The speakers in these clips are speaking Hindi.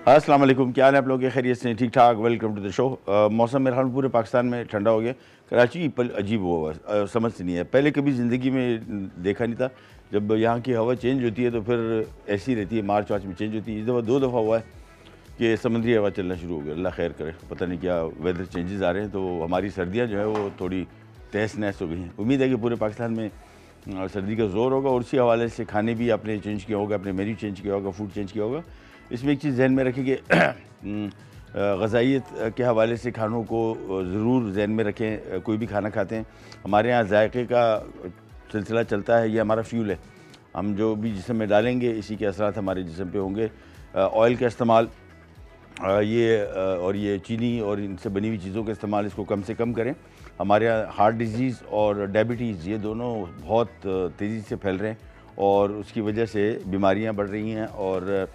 अस्सलाम वालेकुम, क्या हाल है आप लोग के? खैरियत से? ठीक ठाक। Welcome to the show. मौसम मेरे ख्याल में पूरे पाकिस्तान में ठंडा हो गया। कराची पल अजीब हुआ, समझ से नहीं है। पहले कभी ज़िंदगी में देखा नहीं था। जब यहाँ की हवा चेंज होती है तो फिर ऐसी रहती है, मार्च वार्च में चेंज होती है। इस दफ़ा 2 दफ़ा हुआ है कि समुद्री हवा चलना शुरू हो गया। अल्लाह खैर करे, पता नहीं क्या वेदर चेंजेस आ रहे हैं, तो हमारी सर्दियाँ जो है वो थोड़ी तहस नहस हो गई हैं। उम्मीद है कि पूरे पाकिस्तान में सर्दी का ज़ोर होगा, और उसी हवाले से खाने भी आपने चेंज किया होगा, अपने मेन्यू चेंज किया होगा, फूड चेंज किया होगा। इसमें एक चीज़ जहन में रखें कि ग़ज़ाइयत के हवाले से खानों को ज़रूर जहन में रखें। कोई भी खाना खाते हैं, हमारे यहाँ जायके का सिलसिला चलता है, ये हमारा फ्यूल है। हम जो भी जिस्म में डालेंगे इसी के असरात हमारे जिस्म पे होंगे। ऑयल का इस्तेमाल, और ये चीनी और इनसे बनी हुई चीज़ों का इस्तेमाल, इसको कम से कम करें। हमारे यहाँ हार्ट डिजीज़ और डायबिटीज़ ये दोनों बहुत तेज़ी से फैल रहे हैं, और उसकी वजह से बीमारियाँ बढ़ रही हैं। और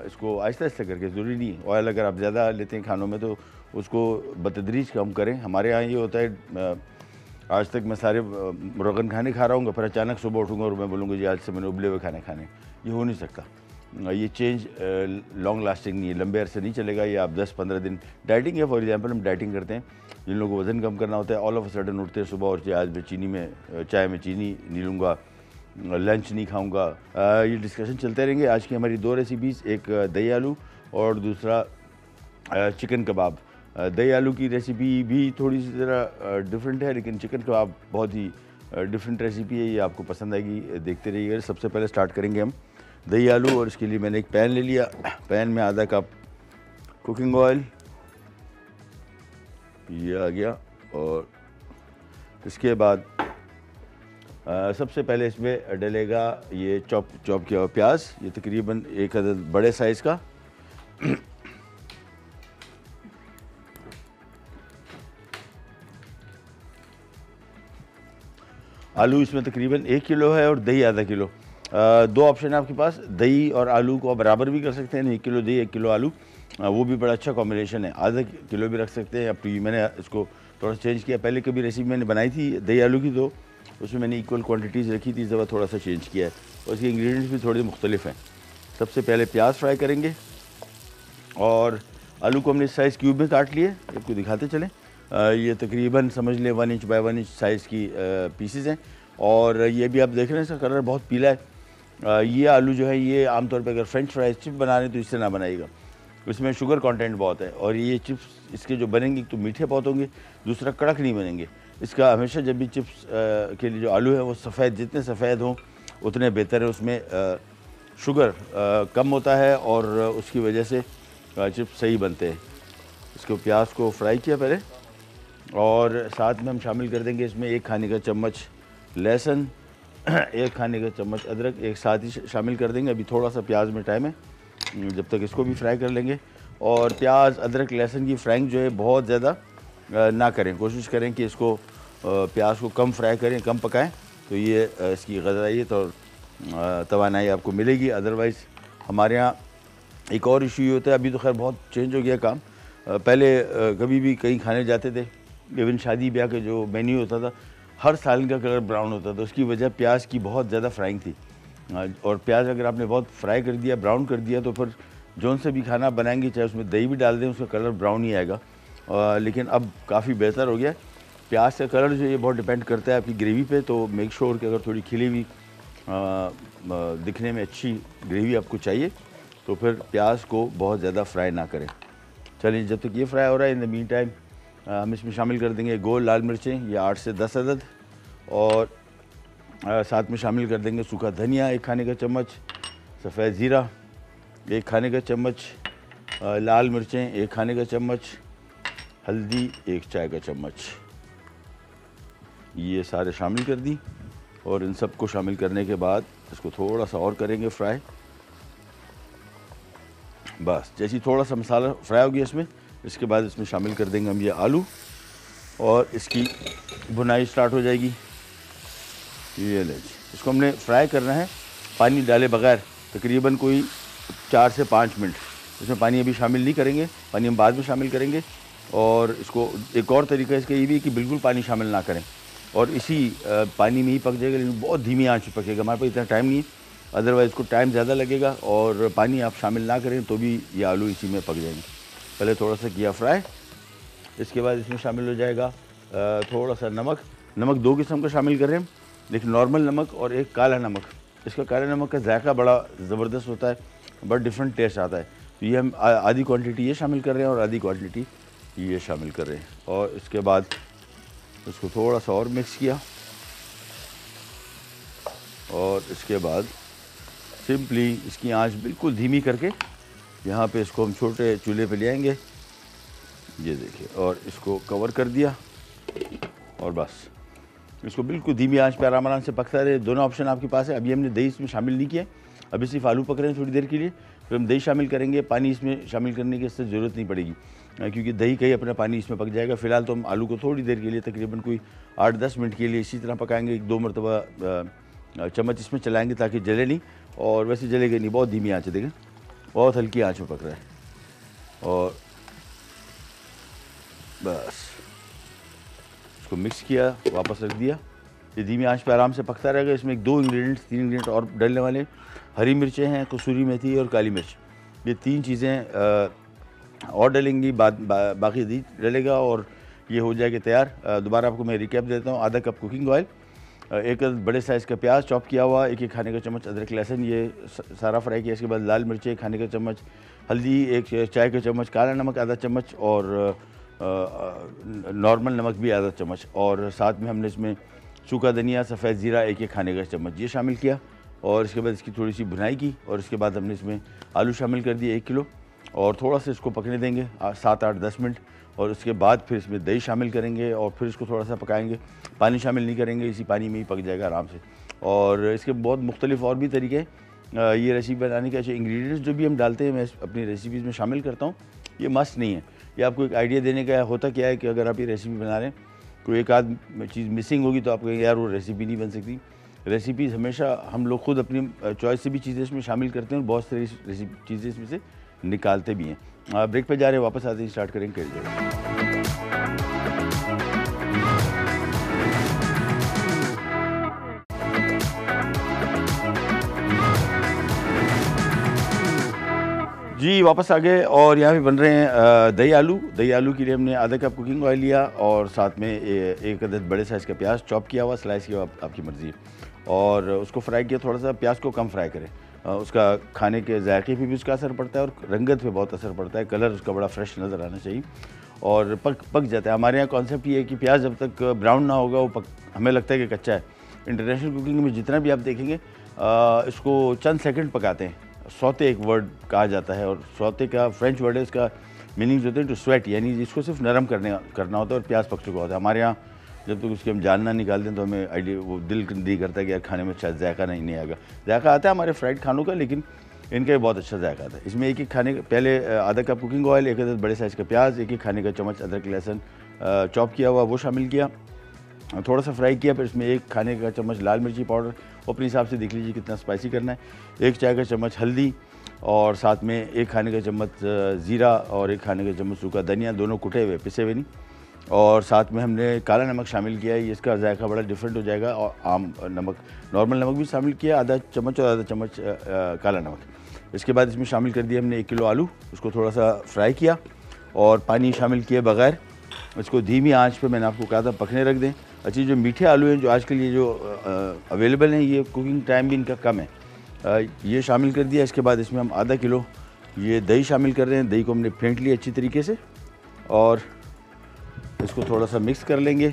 इसको आहिस्ता आहिस्ता करके, ज़रूरी नहीं ऑयल अगर आप ज़्यादा लेते हैं खानों में तो उसको बतदरीज कम करें। हमारे यहाँ ये होता है, आज तक मैं सारे मुर्गन खाने खा रहा हूँ, फिर अचानक सुबह उठूँगा और मैं बोलूँगा जी आज से मैंने उबले हुए खाने खाने। ये हो नहीं सकता। ये चेंज लॉन्ग लास्टिंग नहीं है, लंबे अरसे नहीं चलेगा। ये आप 10-15 दिन डाइटिंग है, फॉर एग्जांपल हम डाइटिंग करते हैं, जिन लोगों को वज़न कम करना होता है, ऑल ऑफ अ सडन उठते हैं सुबह और आज मैं चाय में चीनी नहीं लूँगा, लंच नहीं खाऊंगा। ये डिस्कशन चलते रहेंगे। आज की हमारी 2 रेसिपीज़, एक दही आलू और दूसरा चिकन कबाब। दही आलू की रेसिपी भी थोड़ी सी ज़रा डिफरेंट है, लेकिन चिकन कबाब बहुत ही डिफरेंट रेसिपी है, ये आपको पसंद आएगी, देखते रहिएगा। सबसे पहले स्टार्ट करेंगे हम दही आलू, और इसके लिए मैंने एक पैन ले लिया। पैन में आधा कप कुकिंग ऑयल, ये आ गया। और इसके बाद सबसे पहले इसमें डलेगा ये चॉप किया हुआ प्याज, ये तकरीबन 1 अदद बड़े साइज़ का। आलू इसमें तकरीबन 1 किलो है और दही आधा किलो। 2 ऑप्शन है आपके पास, दही और आलू को आप बराबर भी कर सकते हैं, 1 किलो दही 1 किलो आलू, वो भी बड़ा अच्छा कॉम्बिनेशन है। आधा किलो भी रख सकते हैं। अब मैंने इसको थोड़ा सा चेंज किया, पहले कभी रेसिपी मैंने बनाई थी दही आलू की, तो उसमें मैंने इक्वल क्वांटिटीज़ रखी थी, इस दफ़ा थोड़ा सा चेंज किया है, और इसके इंग्रेडिएंट्स भी थोड़े मुख्तलिफ हैं। सबसे पहले प्याज फ्राई करेंगे, और आलू को हमने साइज़ क्यूब में काट लिए, आपको दिखाते चलें। ये तकरीबन समझ लें 1 इंच बाय 1 इंच साइज़ की पीसेस हैं, और ये भी आप देख रहे हैं इसका कलर बहुत पीला है। ये आलू जो है ये आमतौर पे अगर फ्रेंच फ्राइज चिप्स बना रहे हैं तो इससे ना बनाइएगा, इसमें शुगर कंटेंट बहुत है, और ये चिप्स इसके जो बनेंगे तो मीठे बहुत होंगे, दूसरा कड़क नहीं बनेंगे। इसका हमेशा जब भी चिप्स के लिए जो आलू है वो सफ़ेद, जितने सफ़ेद हों उतने बेहतर है। उसमें शुगर कम होता है और उसकी वजह से चिप्स सही बनते हैं। इसको प्याज को फ्राई किया पहले, और साथ में हम शामिल कर देंगे इसमें 1 खाने का चम्मच लहसुन, 1 खाने का चम्मच अदरक एक साथ ही शामिल कर देंगे। अभी थोड़ा सा प्याज में टाइम है, जब तक इसको भी फ्राई कर लेंगे। और प्याज अदरक लहसुन की फ्राइंग जो है बहुत ज़्यादा ना करें, कोशिश करें कि इसको प्याज को कम फ्राई करें, कम पकाएं, तो ये इसकी ग़ज़ाइयत और तवानाई आपको मिलेगी। अदरवाइज़ हमारे यहाँ एक और इशू ये होता है, अभी तो खैर बहुत चेंज हो गया काम। पहले कभी भी कहीं खाने जाते थे, इवन शादी ब्याह के जो मेन्यू होता था हर साल का कलर ब्राउन होता था, उसकी वजह प्याज की बहुत ज़्यादा फ्राइंग थी। और प्याज अगर आपने बहुत फ्राई कर दिया, ब्राउन कर दिया, तो फिर जौन से भी खाना बनाएंगे, चाहे उसमें दही भी डाल दें, उसका कलर ब्राउन ही आएगा। लेकिन अब काफ़ी बेहतर हो गया। प्याज का कलर जो ये बहुत डिपेंड करता है आपकी ग्रेवी पे, तो मेक श्योर कि अगर थोड़ी खिली हुई दिखने में अच्छी ग्रेवी आपको चाहिए तो फिर प्याज को बहुत ज़्यादा फ्राई ना करें। चलिए, जब तक ये फ्राई हो रहा है, इन द मीन टाइम हम इसमें शामिल कर देंगे गोल लाल मिर्चें, ये 8 से 10 अदद, और साथ में शामिल कर देंगे सूखा धनिया 1 खाने का चम्मच, सफ़ेद ज़ीरा 1 खाने का चम्मच, लाल मिर्चें 1 खाने का चम्मच, हल्दी 1 चाय का चम्मच, ये सारे शामिल कर दी। और इन सब को शामिल करने के बाद इसको थोड़ा सा और करेंगे फ्राई। बस जैसे थोड़ा सा मसाला फ्राई हो गया इसमें, इसके बाद इसमें शामिल कर देंगे हम ये आलू, और इसकी भुनाई स्टार्ट हो जाएगी। ये ले, इसको हमने फ्राई करना है पानी डाले बगैर, तकरीबन कोई 4 से 5 मिनट। इसमें पानी अभी शामिल नहीं करेंगे, पानी हम बाद में शामिल करेंगे। और इसको एक और तरीका इसका ये भी है कि बिल्कुल पानी शामिल ना करें, और इसी पानी में ही पक जाएगा, लेकिन बहुत धीमी आंच पर पकेगा। हमारे पास इतना टाइम नहीं है, अदरवाइज़ इसको टाइम ज़्यादा लगेगा और पानी आप शामिल ना करें तो भी ये आलू इसी में पक जाएंगे। पहले थोड़ा सा किया फ्राई, इसके बाद इसमें शामिल हो जाएगा थोड़ा सा नमक। नमक 2 किस्म का शामिल कर रहे हैं, एक नॉर्मल नमक और एक काला नमक। इसका काला नमक का जायका बड़ा ज़बरदस्त होता है, बड़ा डिफरेंट टेस्ट आता है। तो ये हम आधी क्वांटिटी ये शामिल कर रहे हैं और आधी क्वांटिटी ये शामिल कर रहे हैं। और इसके बाद इसको थोड़ा सा और मिक्स किया और इसके बाद सिंपली इसकी आंच बिल्कुल धीमी करके यहाँ पे इसको हम छोटे चूल्हे पे ले आएंगे, ये देखिए, और इसको कवर कर दिया और बस इसको बिल्कुल धीमी आंच पे आराम से पकता रहे। दोनों ऑप्शन आपके पास है। अभी हमने दही इसमें शामिल नहीं किया, अभी सिर्फ आलू पक रहे हैं थोड़ी देर के लिए, फिर हम दही शामिल करेंगे। पानी इसमें शामिल करने की इससे ज़रूरत नहीं पड़ेगी क्योंकि दही का ही अपना पानी इसमें पक जाएगा। फ़िलहाल तो हम आलू को थोड़ी देर के लिए तकरीबन कोई 8-10 मिनट के लिए इसी तरह पकाएंगे। 1-2 मरतबा चम्मच इसमें चलाएंगे ताकि जले नहीं, और वैसे जलेगा नहीं, बहुत धीमी आँच है, देखें बहुत हल्की आँच में पक रहा है। और बस इसको मिक्स किया, वापस रख दिया, ये धीमी आंच पे आराम से पकता रहेगा। इसमें 2 इंग्रेडिएंट्स 3 इंग्रेडिएंट और डलने वाले, हरी मिर्चें हैं, कसूरी मेथी और काली मिर्च, ये 3 चीज़ें और डलेंगी, बाकी दही डलेगा और ये हो जाएगा तैयार। दोबारा आपको मैं रिकैप देता हूँ। आधा कप कुकिंग ऑयल, 1 बड़े साइज़ का प्याज चॉप किया हुआ, 1 खाने का चम्मच अदरक लहसुन ये सारा फ्राई किया। इसके बाद लाल मिर्चें 1 खाने का चम्मच, हल्दी 1 चाय का चम्मच, काला नमक आधा चम्मच और नॉर्मल नमक भी आधा चम्मच, और साथ में हमने इसमें सूखा धनिया, सफ़ेद ज़ीरा 1 खाने का चम्मच ये शामिल किया। और इसके बाद इसकी थोड़ी सी भुनाई की और इसके बाद हमने इसमें आलू शामिल कर दिए 1 किलो और थोड़ा सा इसको पकने देंगे 7-8-10 मिनट, और उसके बाद फिर इसमें दही शामिल करेंगे और फिर इसको थोड़ा सा पकाएंगे। पानी शामिल नहीं करेंगे, इसी पानी में ही पक जाएगा आराम से। और इसके बहुत मुख्तलिफ और भी तरीके ये रेसिपी बनाने के। अच्छे इंग्रेडिएंट्स जो भी हम डालते हैं मैं अपनी रेसिपीज़ में शामिल करता हूँ, ये मस्ट नहीं है, ये आपको एक आइडिया देने का होता क्या है कि अगर आप ये रेसिपी बना रहे हैं कोई एक आध चीज़ मिसिंग होगी तो आप कहेंगे यार वो रेसिपी नहीं बन सकती। रेसिपीज़ हमेशा हम लोग खुद अपनी चॉइस से भी चीज़ें इसमें शामिल करते हैं और बहुत सारी रेसिपी चीज़ें इसमें से निकालते भी हैं। ब्रेक पे जा रहे हैं, वापस आते ही स्टार्ट करेंगे। जी वापस आ गए और यहाँ पे बन रहे हैं दही आलू। दही आलू के लिए हमने आधा कप कुकिंग ऑयल लिया और साथ में 1 अदद बड़े साइज़ का प्याज चॉप किया हुआ, स्लाइस किया हुआ, आपकी मर्ज़ी है, और उसको फ्राई किया। थोड़ा सा प्याज को कम फ्राई करें, उसका खाने के जायके पे भी उसका असर पड़ता है और रंगत पे बहुत असर पड़ता है, कलर उसका बड़ा फ्रेश नज़र आना चाहिए और पक जाता है। हमारे यहाँ कॉन्सेप्ट ये है कि प्याज जब तक ब्राउन ना होगा वो हमें लगता है कि कच्चा है। इंटरनेशनल कुकिंग में जितना भी आप देखेंगे इसको चंद सेकंड पकाते हैं। सौते एक वर्ड कहा जाता है और सौते का फ्रेंच वर्ड है, इसका मीनिंग्स होते हैं टू स्वेट, यानी इसको सिर्फ नरम करना होता है और प्याज पक चुका होता है। हमारे यहाँ जब तक उसके हम जान ना निकालते हैं तो हमें आइडिया वो दिल नहीं करता है कि यार खाने में शायद जायका नहीं आएगा। जायका आता है हमारे फ्राइड खानों का, लेकिन इनका बहुत अच्छा जायका आता है। इसमें एक खाने पहले आधा कप कुकिंग ऑयल, 1 अदद बड़े साइज़ का प्याज, 1 खाने का चम्मच अदरक लहसुन चॉप किया हुआ वो शामिल किया, थोड़ा सा फ्राई किया। फिर इसमें 1 खाने का चम्मच लाल मिर्ची पाउडर, अपने हिसाब से देख लीजिए कितना स्पाइसी करना है, 1 चाय का चम्मच हल्दी और साथ में 1 खाने का चम्मच ज़ीरा और 1 खाने का चम्मच सूखा धनिया, दोनों कुटे हुए पिसे हुए नहीं, और साथ में हमने काला नमक शामिल किया है। इसका जायका बड़ा डिफरेंट हो जाएगा। और आम नमक, नॉर्मल नमक भी शामिल किया, आधा चम्मच और आधा चम्मच काला नमक। इसके बाद इसमें शामिल कर दिया हमने 1 किलो आलू, उसको थोड़ा सा फ्राई किया और पानी शामिल किए बगैर इसको धीमी आंच पे मैंने आपको कहा था पकने रख दें। अच्छी जो मीठे आलू हैं जो आजकल ये जो अवेलेबल हैं, ये कुकिंग टाइम भी इनका कम है, ये शामिल कर दिया। इसके बाद इसमें हम आधा किलो ये दही शामिल कर रहे हैं। दही को हमने फेंट लिया अच्छी तरीके से और इसको थोड़ा सा मिक्स कर लेंगे।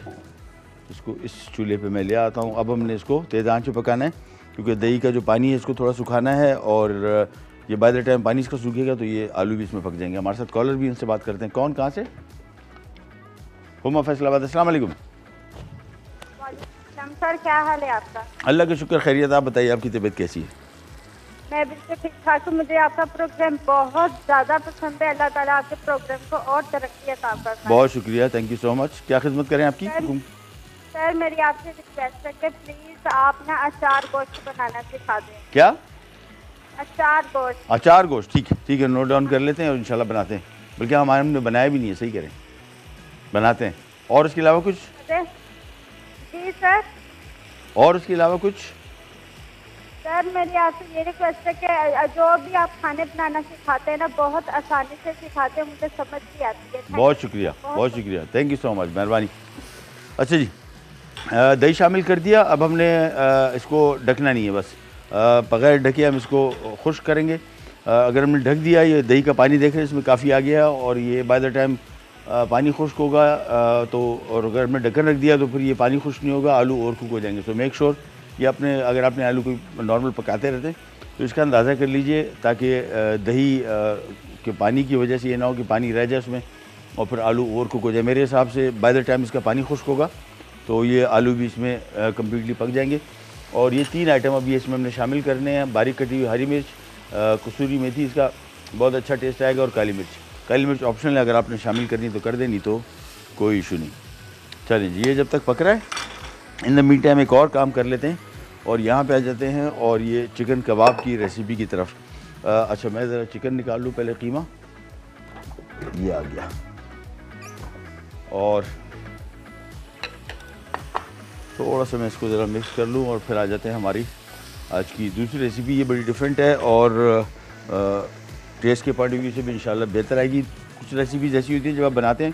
इसको इस चूल्हे पे मैं ले आता हूँ। अब हमने इसको तेज़ आंच पे पकाना है क्योंकि दही का जो पानी है इसको थोड़ा सुखाना है और ये बाय द टाइम पानी इसका सूखेगा तो ये आलू भी इसमें पक जाएंगे। हमारे साथ कॉलर भी इनसे बात करते हैं। कौन कहाँ से? हुमा फैसलाबाद। अस्सलाम वालेकुम। सर क्या हाल है आपका? अल्लाह का शुक्र, खैरियत। आप बताइए आपकी तबीयत कैसी है? मैं बिल्कुल ठीक ठाक हूँ। मुझे आपका प्रोग्राम बहुत ज़्यादा पसंद है। अल्लाह ताला आपके प्रोग्राम को और तरक्की अता फरमाए। बहुत शुक्रिया, थैंक यू सो मच। क्या खिदमत करें आपकी? सर मेरी आपसे रिक्वेस्ट है कि प्लीज़ आप ना अचार गोश्त बनाना सिखा दें। क्या? अचार गोश्त। अचार गोश्त, ठीक है, नोट डाउन कर लेते हैं और इंशाल्लाह बनाते हैं। बल्कि हमारे हमने बनाया भी नहीं है, सही करें, बनाते हैं। और इसके अलावा कुछ? जी सर। और इसके अलावा कुछ? सर मेरी आपसे ये रिक्वेस्ट है कि जो भी आप खाने बनाना सिखाते हैं ना, बहुत आसानी से सिखाते हैं, मुझे समझ भी आती है। बहुत शुक्रिया, बहुत शुक्रिया, थैंक यू सो मच, मेहरबानी। अच्छा जी, दही शामिल कर दिया। अब हमने इसको ढकना नहीं है, बस बगैर ढके हम इसको खुश्क करेंगे। अगर हमने ढक दिया, ये दही का पानी देख रहे हैं इसमें काफ़ी आ गया, और ये बाय द टाइम पानी खुश्क होगा तो, और अगर हमने ढक्कन रख दिया तो फिर ये पानी खुश्क नहीं होगा, आलू और कुक हो जाएंगे। सो मेक श्योर ये अपने, अगर आपने आलू को नॉर्मल पकाते रहते हैं तो इसका अंदाज़ा कर लीजिए, ताकि दही के पानी की वजह से ये ना हो कि पानी रह जाए उसमें और फिर आलू और कुक हो जाए। मेरे हिसाब से बाय द टाइम इसका पानी खुश्क होगा तो ये आलू भी इसमें कम्प्लीटली पक जाएंगे। और ये 3 आइटम अभी इसमें हमने शामिल करने हैं। बारीक कटी हुई हरी मिर्च, कसूरी मेथी, इसका बहुत अच्छा टेस्ट आएगा, और काली मिर्च। काली मिर्च ऑप्शनल है, अगर आपने शामिल करनी तो कर दें, नहीं तो कोई इशू नहीं। चलें जी, ये जब तक पक रहा है इन द मीन टाइम एक और काम कर लेते हैं और यहाँ पे आ जाते हैं और ये चिकन कबाब की रेसिपी की तरफ। अच्छा, मैं ज़रा चिकन निकाल लूँ पहले, कीमा ये आ गया, और थोड़ा सा मैं इसको ज़रा मिक्स कर लूँ और फिर आ जाते हैं हमारी आज की दूसरी रेसिपी। ये बड़ी डिफरेंट है और टेस्ट के पॉइंट ऑफ व्यू से भी इंशाल्लाह बेहतर आएगी। कुछ रेसिपीज़ ऐसी होती है जब आप बनाते हैं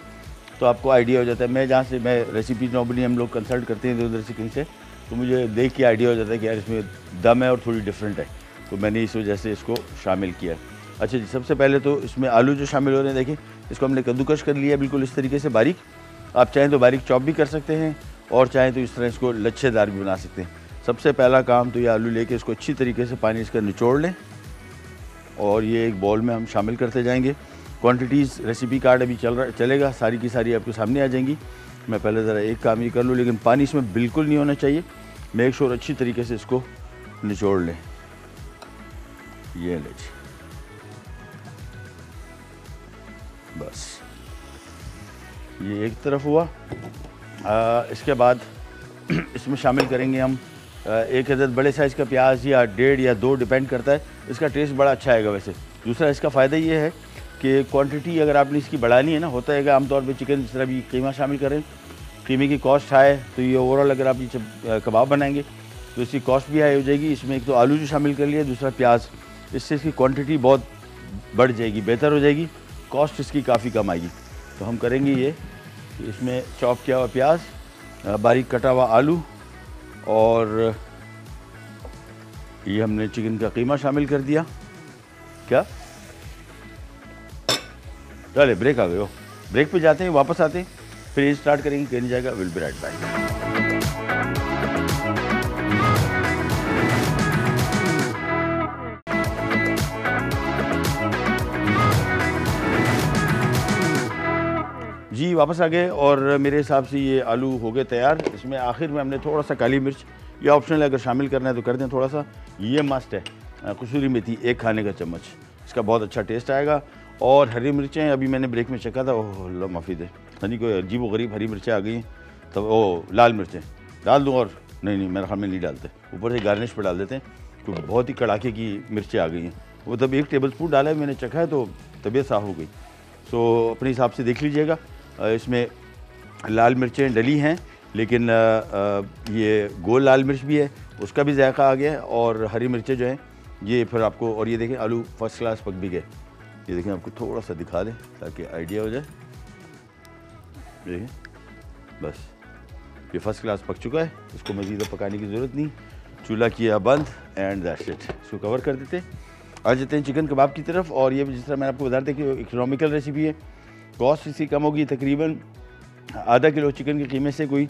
तो आपको आइडिया हो जाता है। मैं जहाँ से मैं रेसिपीज़ नॉर्मली हम लोग कंसल्ट करते हैं इधर से कहीं से, तो मुझे देख के आइडिया हो जाता है कि यार इसमें दम है और थोड़ी डिफरेंट है, तो मैंने इस वजह से इसको शामिल किया। अच्छा जी, सबसे पहले तो इसमें आलू जो शामिल हो रहे हैं, देखिए इसको हमने कद्दूकश कर लिया बिल्कुल इस तरीके से बारीक। आप चाहें तो बारीक चॉप भी कर सकते हैं और चाहें तो इस तरह इसको लच्छेदार भी बना सकते हैं। सबसे पहला काम तो ये आलू लेके इसको अच्छी तरीके से पानी इसका निचोड़ लें और ये एक बाउल में हम शामिल करते जाएंगे। क्वांटिटीज़ रेसिपी कार्ड अभी चलेगा, सारी की सारी आपके सामने आ जाएंगी। मैं पहले ज़रा एक काम ये कर लूँ, लेकिन पानी इसमें बिल्कुल नहीं होना चाहिए। मेक श्योर अच्छी तरीके से इसको निचोड़ लें। ये ले जी, बस ये एक तरफ हुआ। इसके बाद इसमें शामिल करेंगे हम एक अदद बड़े साइज़ का प्याज या 1.5 या 2 डिपेंड करता है, इसका टेस्ट बड़ा अच्छा आएगा। वैसे दूसरा इसका फ़ायदा ये है कि क्वांटिटी अगर आपने इसकी बढ़ानी है ना, होता है कि आमतौर पे चिकन जिस तरह भी कीमा शामिल करें, कीमे की कॉस्ट हाई है, तो ये ओवरऑल अगर आप ये कबाब बनाएंगे तो इसकी कॉस्ट भी हाई हो जाएगी। इसमें एक तो आलू जो शामिल कर लिया, दूसरा प्याज, इससे इसकी क्वान्टिटी बहुत बढ़ जाएगी, बेहतर हो जाएगी, कॉस्ट इसकी काफ़ी कम आएगी। तो हम करेंगे ये, इसमें चॉप किया हुआ प्याज, बारीक कटा हुआ आलू, और ये हमने चिकन का कीमा शामिल कर दिया। क्या चले, ब्रेक आ गए हो, ब्रेक पे जाते हैं, वापस आते हैं, फिर ये स्टार्ट करेंगे, कहीं नहीं जाएगा। Will be right back. जी वापस आ गए और मेरे हिसाब से ये आलू हो गए तैयार। इसमें आखिर में हमने थोड़ा सा काली मिर्च, ये ऑप्शनल है, अगर शामिल करना है तो कर दें थोड़ा सा। ये मस्ट है, कसूरी मेथी 1 खाने का चम्मच, इसका बहुत अच्छा टेस्ट आएगा। और हरी मिर्चें अभी मैंने ब्रेक में चखा था, ओह अल्लाह माफ़ी दे, यानी कोई अजीब व गरीब हरी मिर्चें आ गई हैं। तो वो लाल मिर्चें डाल दूँ, और नहीं मेरे ख्याल में नहीं डालते, ऊपर से गार्निश पर डाल देते हैं, क्योंकि बहुत ही कड़ाके की मिर्चें आ गई हैं। वो तब 1 टेबल स्पून डाला है, मैंने चखा है तो तबीयत साफ़ हो गई। सो अपने हिसाब से देख लीजिएगा। इसमें लाल मिर्चें डली हैं, लेकिन ये गोल लाल मिर्च भी है, उसका भी जायका आ गया है, और हरी मिर्चें जो हैं ये फिर आपको, और ये देखें आलू फर्स्ट क्लास पक भी गए। ये देखें, आपको थोड़ा सा दिखा दें ताकि आइडिया हो जाए। देखें बस, ये फर्स्ट क्लास पक चुका है, इसको मज़ीद पकाने की ज़रूरत नहीं। चूल्हा किया बंद एंड दैट्स इट, इसको कवर कर देते। आ जाते हैं चिकन कबाब की तरफ। और ये जिस तरह मैंने आपको बता दें कि इकोनॉमिकल रेसिपी है, कॉस्ट इसकी कम होगी। तकरीबन आधा किलो चिकन की कीमत से कोई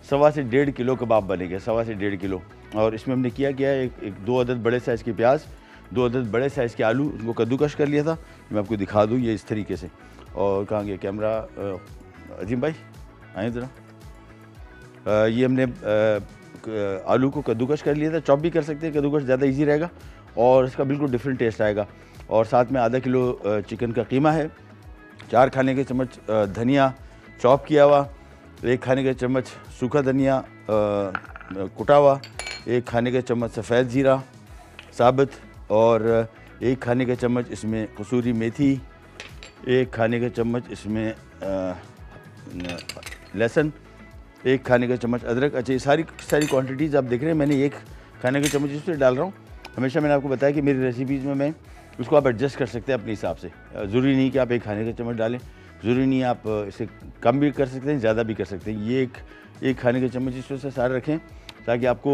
1.25 से 1.5 किलो कबाब बनेगा, 1.25 से 1.5 किलो। और इसमें हमने किया एक 2 अदद बड़े साइज़ के प्याज, 2 अदद बड़े साइज़ के आलू, उनको कद्दूकश कर लिया था। मैं आपको दिखा दूँ ये इस तरीके से। और कहाँ गया कैमरा, अजीम भाई आए ज़रा। ये हमने आलू को कद्दूकश कर लिया था, चॉप भी कर सकते हैं, कद्दूकश ज़्यादा ईजी रहेगा और इसका बिल्कुल डिफरेंट टेस्ट आएगा। और साथ में आधा किलो चिकन का कीमा है, 4 खाने के चम्मच धनिया चॉप किया हुआ, 1 खाने का चम्मच सूखा धनिया कुटा हुआ, 1 खाने का चम्मच सफ़ेद ज़ीरा साबित, और 1 खाने का चम्मच इसमें कसूरी मेथी, 1 खाने का चम्मच इसमें लहसुन, 1 खाने का चम्मच अदरक। अच्छा, ये सारी क्वांटिटीज़ आप देख रहे हैं, मैंने 1 खाने का चम्मच इसमें डाल रहा हूँ। हमेशा मैंने आपको बताया कि मेरी रेसिपीज़ में मैं उसको आप एडजस्ट कर सकते हैं अपने हिसाब से। ज़रूरी नहीं कि आप एक खाने का चम्मच डालें, ज़रूरी नहीं आप इसे कम भी कर सकते हैं, ज़्यादा भी कर सकते हैं। ये एक खाने का चम्मच इस वजह से सारे रखें ताकि आपको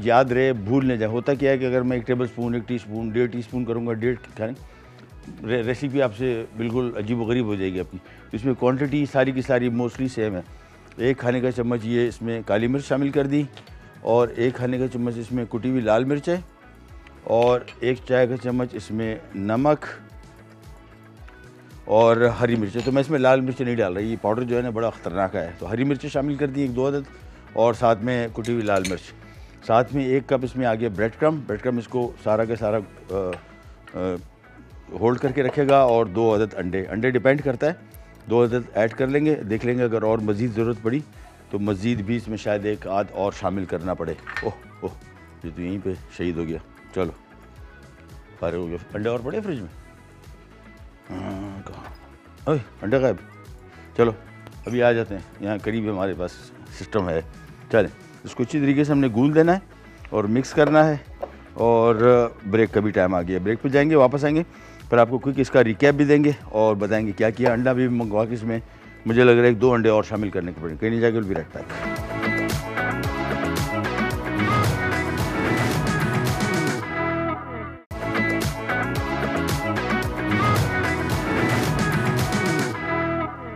याद रहे, भूल न जाए। होता क्या है कि अगर मैं 1 टेबल स्पून, 1 टीस्पून, 1.5 टीस्पून करूँगा, 1.5 खाने रेसिपी आपसे बिल्कुल अजीब-व-गरीब हो जाएगी आपकी। इसमें क्वांटिटी सारी की सारी मोस्टली सेम है। 1 खाने का चम्मच ये इसमें काली मिर्च शामिल कर दी और 1 खाने का चम्मच इसमें कुटी हुई लाल मिर्च है और 1 चाय का चम्मच इसमें नमक और हरी मिर्चें। तो मैं इसमें लाल मिर्च नहीं डाल रही, ये पाउडर जो है ना बड़ा ख़तरनाक है। तो हरी मिर्चें शामिल कर दी 1-2 अदद और साथ में कुटी हुई लाल मिर्च। साथ में 1 कप इसमें आ गया ब्रेड क्रम इसको सारा का सारा होल्ड करके रखेगा और 2 अदद अंडे डिपेंड करता है, 2 अदद ऐड कर लेंगे। देख लेंगे अगर और मज़ीद ज़रूरत पड़ी तो मज़ीद भी इसमें शायद 1 आध और शामिल करना पड़े। ओह ओह, ये तो यहीं पे शहीद हो गया। चलो फारिग हो गया। अंडे और पड़े फ्रिज में? कहाँ अंडे गायब। चलो अभी आ जाते हैं, यहाँ करीब हमारे पास सिस्टम है। चलें, इसको अच्छी तरीके से हमने गूंद देना है और मिक्स करना है। और ब्रेक का भी टाइम आ गया, ब्रेक पे जाएंगे, वापस आएंगे, पर आपको क्विक इसका रिकैप भी देंगे और बताएंगे क्या किया। अंडा भी मंगवा के इसमें मुझे लग रहा है 1-2 अंडे और शामिल करने के पड़ेंगे। कहीं नहीं जाके भी रखता है।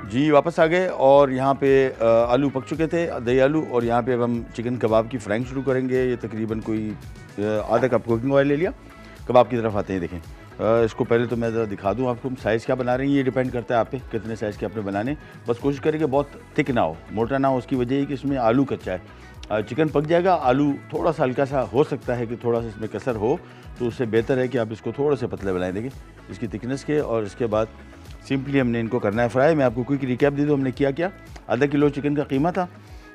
जी वापस आ गए और यहाँ पे आलू पक चुके थे, दही आलू, और यहाँ पे अब हम चिकन कबाब की फ्राइंग शुरू करेंगे। ये तकरीबन कोई आधा कप कुकिंग ऑयल ले लिया। कबाब की तरफ आते हैं। देखें, इसको पहले तो मैं ज़रा दिखा दूँ आपको साइज़ क्या बना रहे हैं। ये डिपेंड करता है आप पे कितने साइज़ के आपने बनाने। बस कोशिश करेंगे बहुत थिक ना हो, मोटा ना हो। उसकी वजह है कि इसमें आलू कच्चा है। चिकन पक जाएगा, आलू थोड़ा सा हल्का सा हो सकता है कि थोड़ा सा इसमें कसर हो, तो उससे बेहतर है कि आप इसको थोड़े से पतले बनाएं। देखिए इसकी थिकनेस के, और इसके बाद सिंपली हमने इनको करना है फ्राई। मैं आपको क्विक रिकैप दे दूँ हमने क्या किया। आधा किलो चिकन का कीमा था,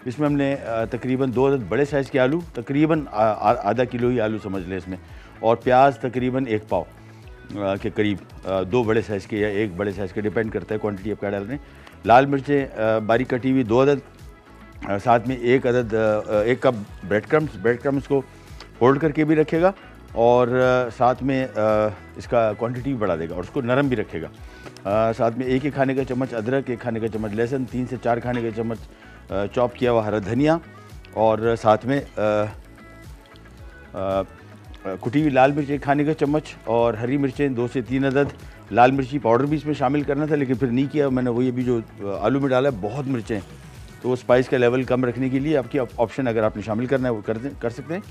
इसमें हमने तकरीबन 2 अदद बड़े साइज़ के आलू, तकरीबन आधा किलो ही आलू समझ लें इसमें, और प्याज तकरीबन 1 पाव के करीब, 2 बड़े साइज़ के या 1 बड़े साइज़ के, डिपेंड करता है क्वांटिटी आप क्या डाल रहे हैं। लाल मिर्चें बारीक कटी हुई 2 अदद, साथ में 1 1 कप ब्रेड क्रम्स को होल्ड करके भी रखेगा और साथ में इसका क्वांटिटी भी बढ़ा देगा और उसको नरम भी रखेगा। साथ में 1 खाने का चम्मच अदरक, 1 खाने का चम्मच लहसुन, 3 से 4 खाने का चम्मच चॉप किया हुआ हरा धनिया, और साथ में कुटी हुई लाल मिर्च 1 खाने का चम्मच, और हरी मिर्चें 2 से 3 अदद। लाल मिर्ची पाउडर भी इसमें शामिल करना था लेकिन फिर नहीं किया मैंने। वही अभी जो आलू में डाला है बहुत मिर्चें, तो स्पाइस का लेवल कम रखने के लिए आपकी ऑप्शन, अगर आपने शामिल करना है वो कर सकते हैं।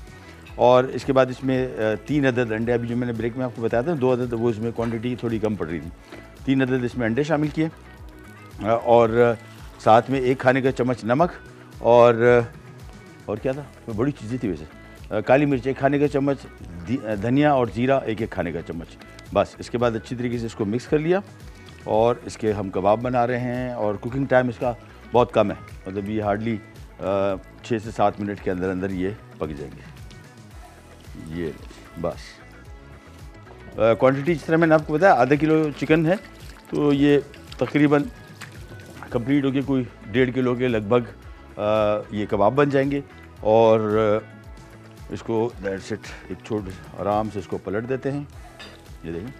और इसके बाद इसमें 3 अदद अंडे, अभी जो मैंने ब्रेक में आपको बताया था 2 अदद, वो इसमें क्वांटिटी थोड़ी कम पड़ रही थी। 3 अदद इसमें अंडे शामिल किए, और साथ में 1 खाने का चम्मच नमक, और क्या था, बड़ी चीज़ें थी वैसे, काली मिर्च 1 खाने का चम्मच, धनिया और ज़ीरा 1 खाने का चम्मच। बस इसके बाद अच्छी तरीके से इसको मिक्स कर लिया और इसके हम कबाब बना रहे हैं। और कुकिंग टाइम इसका बहुत कम है, मतलब ये हार्डली 6 से 7 मिनट के अंदर अंदर ये पक जाएंगे। ये बस क्वांटिटी जिस तरह मैंने आपको बताया, आधा किलो चिकन है तो ये तकरीबन कंप्लीट हो गया, कोई 1.5 किलो के लगभग ये कबाब बन जाएंगे। और इसको दैट्स इट, एक छोटे आराम से इसको पलट देते हैं, ये देखें,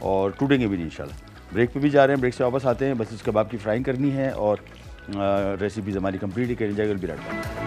और टूटेंगे भी नहीं इंशाल्लाह। ब्रेक पे भी जा रहे हैं, ब्रेक से वापस आते हैं, बस इस कबाब की फ्राइंग करनी है और रेसिपीज़ हमारी कंप्लीट ही करी जाएगी। भी रखा